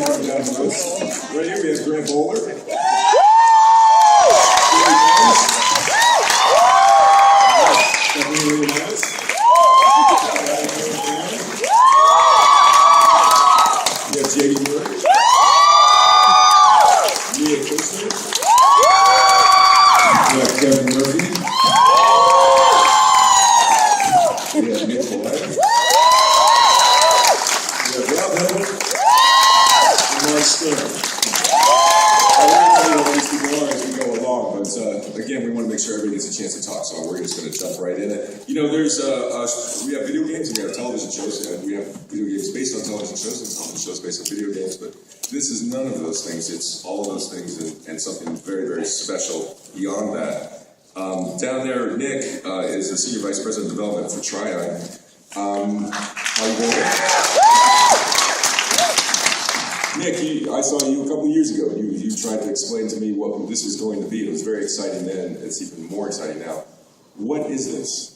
come down to us. Right here we have Grant Bowler. Kevin Murphy. We have Nick Colette. We have Rob Hill. And Mark Stern. I want to tell you what these people are as we go along, but again, we want to make sure everybody gets a chance to talk, so we're just going to jump right in it. You know, there's we have video games and we have television shows, and we have video games based on television shows and television shows based on video games, but this is none of those things. It's all of those things and something very, very special beyond that. Down there, Nick is the Senior Vice President of Development for Tryon. How you doing? Nick, I saw you a couple of years ago. You tried to explain to me what this was going to be. It was very exciting then. It's even more exciting now. What is this?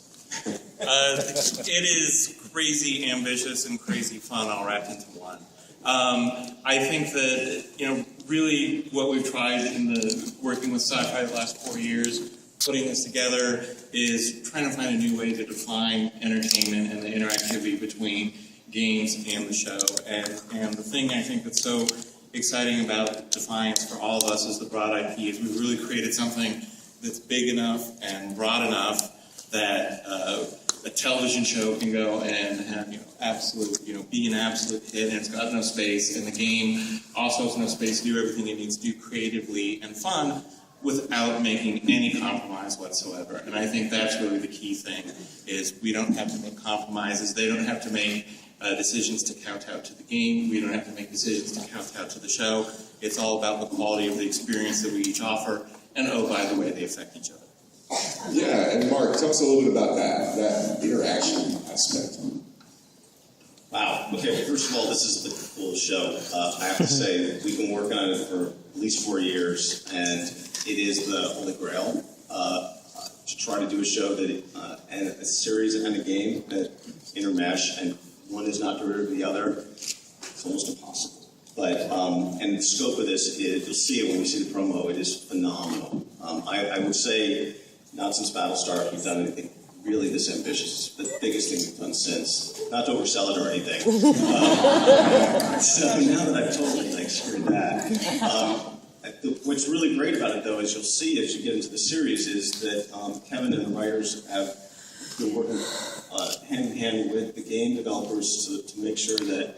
It is crazy ambitious and crazy fun all wrapped into one. I think that, really what we've tried in the working with Sci-Fi the last 4 years, putting this together, is trying to find a new way to define entertainment and the interactivity between games and the show. And the thing I think that's so exciting about Defiance for all of us as the broad IP is we've really created something that's big enough and broad enough that a television show can go and have be an absolute hit, and it's got enough space, and the game also has enough space to do everything it needs to do creatively and fun without making any compromise whatsoever. And I think that's really the key thing, is we don't have to make compromises. They don't have to make decisions to count out to the game. We don't have to make decisions to count out to the show. It's all about the quality of the experience that we each offer, and oh, by the way, they affect each other. Yeah, and Mark, tell us a little bit about that interaction aspect. Wow. Okay, well, first of all, this is the coolest show. I have to say, we've been working on it for at least 4 years, and it is the holy grail to try to do a show that and a series and a game that intermesh, and one is not derivative of the other. It's almost impossible. But and the scope of this is, you'll see it when you see the promo. It is phenomenal. I would say, not since Battlestar we've done anything really this ambitious. It's the biggest thing we've done since. Not to oversell it or anything. So now that I've told you, screw that. What's really great about it, though, is you'll see as you get into the series, is that Kevin and the writers have been working hand in hand with the game developers to make sure that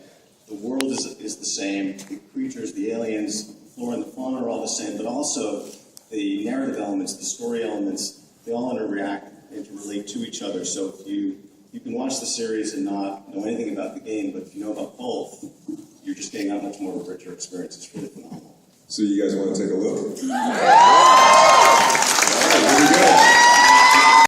the world is the same, the creatures, the aliens, the flora and the fauna are all the same, but also the narrative elements, the story elements, they all interact and can relate to each other. So if you can watch the series and not know anything about the game, but if you know about both, you're just getting a much more of a richer experience. It's really phenomenal. So you guys want to take a look? All right, here we go.